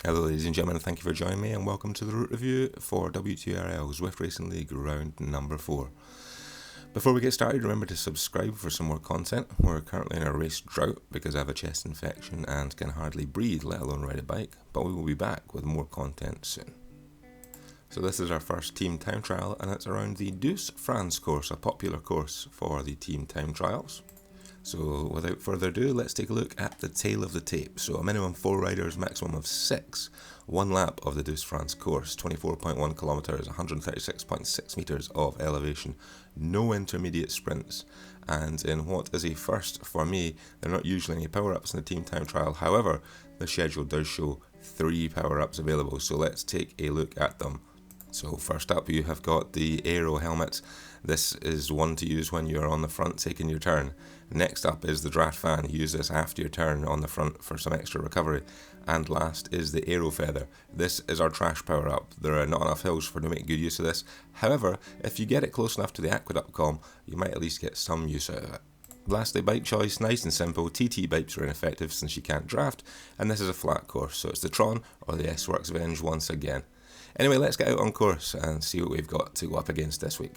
Hello ladies and gentlemen, thank you for joining me and welcome to the route review for WTRL Zwift Racing League round number 4. Before we get started, remember to subscribe for some more content. We're currently in a race drought because I have a chest infection and can hardly breathe, let alone ride a bike, but we will be back with more content soon. So this is our first team time trial and it's around the Douce France course, a popular course for the team time trials. So without further ado, let's take a look at the tail of the tape. So a minimum 4 riders, maximum of 6. One lap of the Douce France course, 24.1 kilometres, 136.6 metres of elevation. No intermediate sprints. And in what is a first for me, there are not usually any power-ups in the team time trial. However, the schedule does show 3 power-ups available. So let's take a look at them. So first up you have got the Aero Helmets. This is one to use when you're on the front taking your turn. Next up is the draft fan. Use this after your turn on the front for some extra recovery. And last is the Aero Feather. This is our trash power up. There are not enough hills for to make good use of this. However, if you get it close enough to the Aqueduct Kom, you might at least get some use out of it. Lastly, bike choice, nice and simple. TT bikes are ineffective since you can't draft, and this is a flat course, so it's the Tron or the S-Works Venge once again. Anyway, let's get out on course and see what we've got to go up against this week.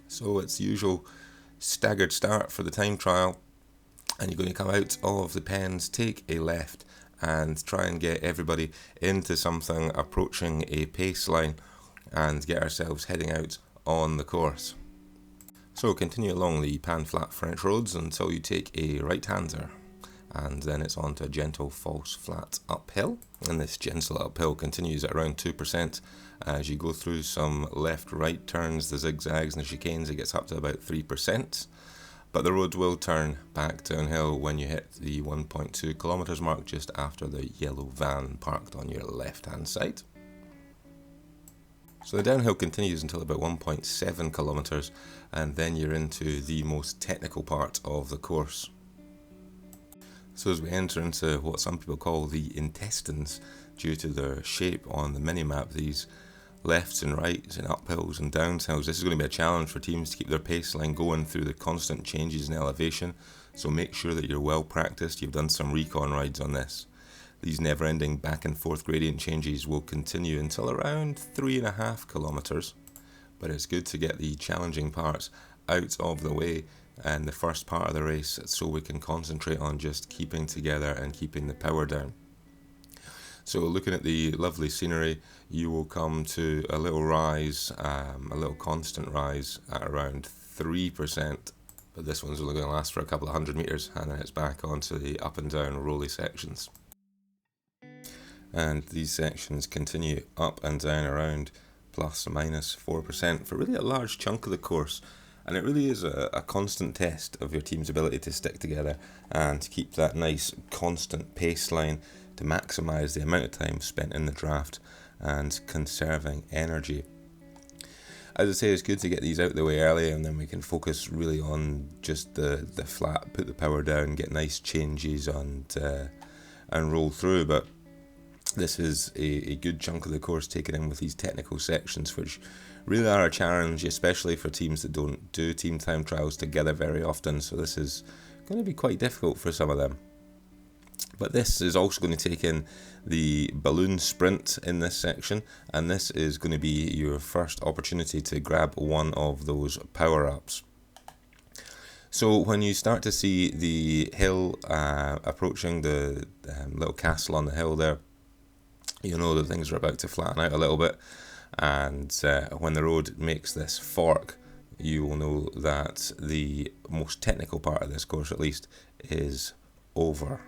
So it's the usual staggered start for the time trial, and you're going to come out of the pens, take a left, and try and get everybody into something approaching a pace line and get ourselves heading out on the course. So continue along the pan-flat French roads until you take a right-hander, and then it's on to a gentle false flat uphill, and this gentle uphill continues at around 2%. As you go through some left-right turns, the zigzags and the chicanes, it gets up to about 3%, but the road will turn back downhill when you hit the 1.2 kilometres mark just after the yellow van parked on your left-hand side. So the downhill continues until about 1.7 kilometres, and then you're into the most technical part of the course. So as we enter into what some people call the intestines, due to their shape on the mini-map, these lefts and rights and uphills and downhills, this is going to be a challenge for teams to keep their pace line going through the constant changes in elevation, so make sure that you're well practiced, you've done some recon rides on this. These never-ending back and forth gradient changes will continue until around 3.5 kilometres, but it's good to get the challenging parts out of the way and the first part of the race so we can concentrate on just keeping together and keeping the power down. So looking at the lovely scenery, you will come to a little rise, a little constant rise at around 3%, but this one's only going to last for a couple of 100 metres, and then it's back onto the up and down rolly sections. And these sections continue up and down around plus or minus 4% for really a large chunk of the course. And it really is a constant test of your team's ability to stick together and to keep that nice constant pace line to maximise the amount of time spent in the draft and conserving energy. As I say, it's good to get these out of the way early, and then we can focus really on just the flat, put the power down, get nice changes and roll through. But this is a good chunk of the course taken in with these technical sections, which really are a challenge, especially for teams that don't do team time trials together very often, so this is going to be quite difficult for some of them. But this is also going to take in the balloon sprint in this section, and this is going to be your first opportunity to grab one of those power-ups. So when you start to see the hill approaching the little castle on the hill there, you know that things are about to flatten out a little bit, and when the road makes this fork, you will know that the most technical part of this course, at least, is over.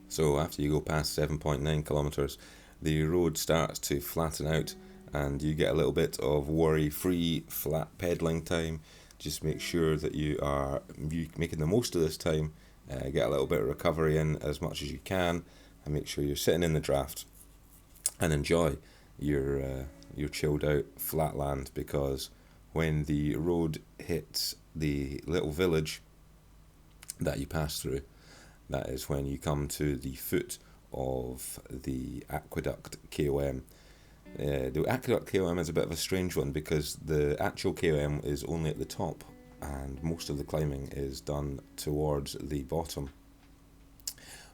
So after you go past 7.9 kilometres, the road starts to flatten out and you get a little bit of worry-free flat pedalling time. Just make sure that you are making the most of this time, get a little bit of recovery in as much as you can, and make sure you're sitting in the draft and enjoy your chilled out flat land, because when the road hits the little village that you pass through, that is when you come to the foot of the Aqueduct Kom. The Aqueduct Kom is a bit of a strange one because the actual Kom is only at the top and most of the climbing is done towards the bottom.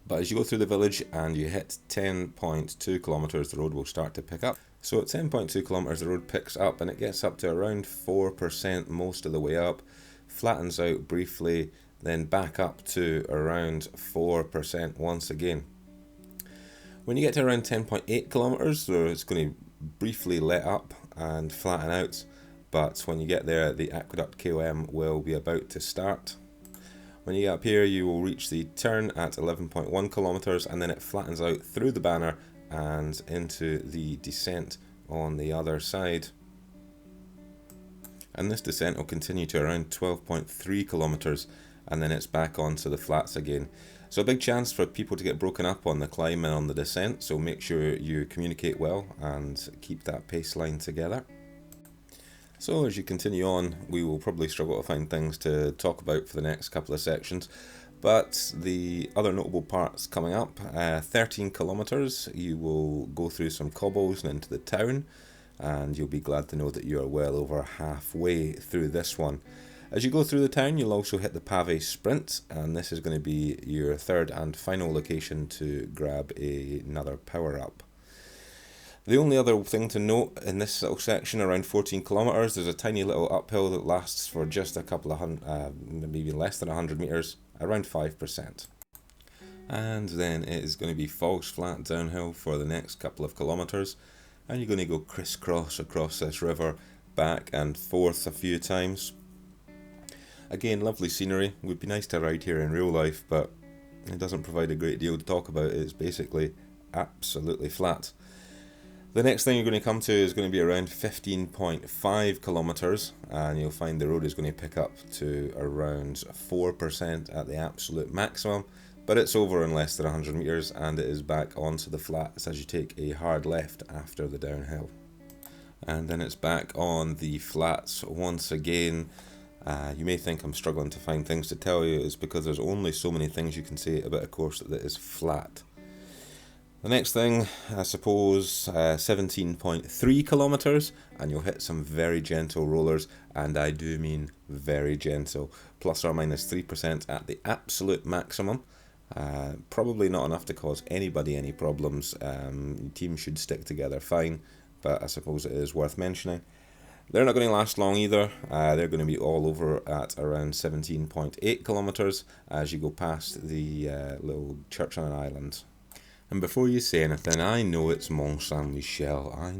But as you go through the village and you hit 10.2 kilometers, the road will start to pick up. So at 10.2 kilometers, the road picks up and it gets up to around 4% most of the way up, flattens out briefly, then back up to around 4% once again. When you get to around 10.8 kilometers, it's going to briefly let up and flatten out, but when you get there, the Aqueduct Kom will be about to start. When you get up here, you will reach the turn at 11.1 kilometers, and then it flattens out through the banner and into the descent on the other side. And this descent will continue to around 12.3 kilometers, and then it's back onto the flats again. So a big chance for people to get broken up on the climb and on the descent, so make sure you communicate well and keep that pace line together. So as you continue on, we will probably struggle to find things to talk about for the next couple of sections, but the other notable parts coming up, 13 kilometers, you will go through some cobbles and into the town, and you'll be glad to know that you are well over halfway through this one. As you go through the town, you'll also hit the Pave Sprint, and this is going to be your third and final location to grab another power-up. The only other thing to note in this little section, around 14 kilometers, there's a tiny little uphill that lasts for just a couple of maybe less than 100 meters, around 5%. And then it is going to be false flat downhill for the next couple of kilometers, and you're going to go crisscross across this river, back and forth a few times. Again, lovely scenery. Would be nice to ride here in real life, but it doesn't provide a great deal to talk about. It's basically absolutely flat. The next thing you're going to come to is going to be around 15.5 kilometers, and you'll find the road is going to pick up to around 4% at the absolute maximum, but it's over in less than 100 meters, and it is back onto the flats as you take a hard left after the downhill. And then it's back on the flats once again. You may think I'm struggling to find things to tell you. It's because there's only so many things you can say about a course that is flat. The next thing, I suppose, 17.3 kilometers, and you'll hit some very gentle rollers, and I do mean very gentle, plus or minus 3% at the absolute maximum. Probably not enough to cause anybody any problems. Teams should stick together fine, but I suppose it is worth mentioning. They're not going to last long either. They're going to be all over at around 17.8 kilometers as you go past the little church on an island. And before you say anything, I know it's Mont Saint-Michel. I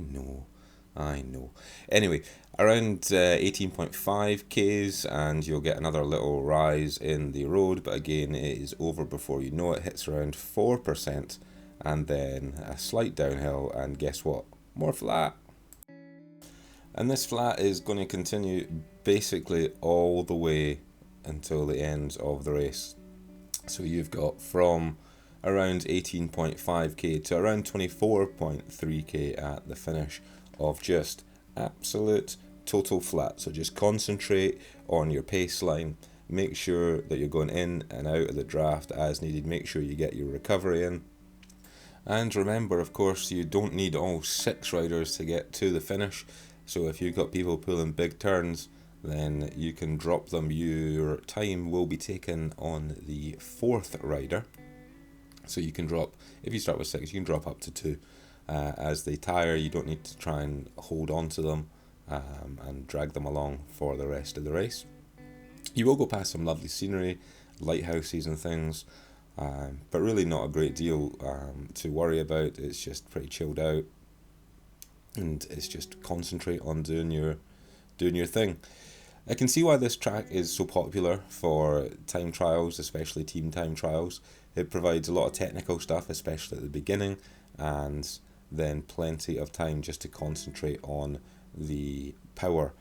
know. Anyway, around 18.5 k's, and you'll get another little rise in the road, but again, it is over before you know it. Hits around 4%, and then a slight downhill, and guess what? More flat. And this flat is going to continue basically all the way until the end of the race. So you've got from around 18.5k to around 24.3k at the finish of just absolute total flat. So just concentrate on your pace line. Make sure that you're going in and out of the draft as needed. Make sure you get your recovery in. And remember, of course, you don't need all 6 riders to get to the finish. So if you've got people pulling big turns, then you can drop them. Your time will be taken on the 4th rider. So you can drop, if you start with 6, you can drop up to 2. As they tire, you don't need to try and hold on to them and drag them along for the rest of the race. You will go past some lovely scenery, lighthouses and things, but really not a great deal to worry about. It's just pretty chilled out, and it's just concentrate on doing your thing. I can see why this track is so popular for time trials, especially team time trials. It provides a lot of technical stuff, especially at the beginning, and then plenty of time just to concentrate on the power.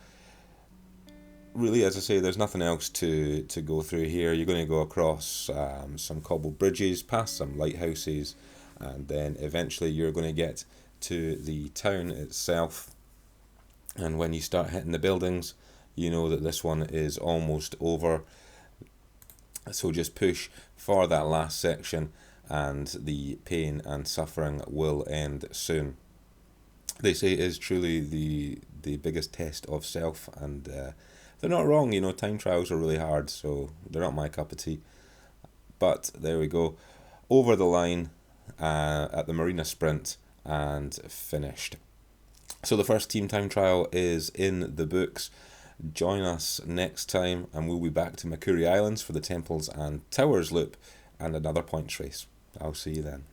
Really, as I say, there's nothing else to go through here. You're going to go across some cobbled bridges, past some lighthouses, and then eventually you're going to get to the town itself. And when you start hitting the buildings, you know that this one is almost over. So just push for that last section and the pain and suffering will end soon. They say it is truly the biggest test of self, and they're not wrong. You know, time trials are really hard, so they're not my cup of tea. But there we go, over the line at the Marina Sprint and finished. So the first team time trial is in the books. Join us next time, and we'll be back to Makuri Islands for the Temples and Towers loop and another points race. I'll see you then.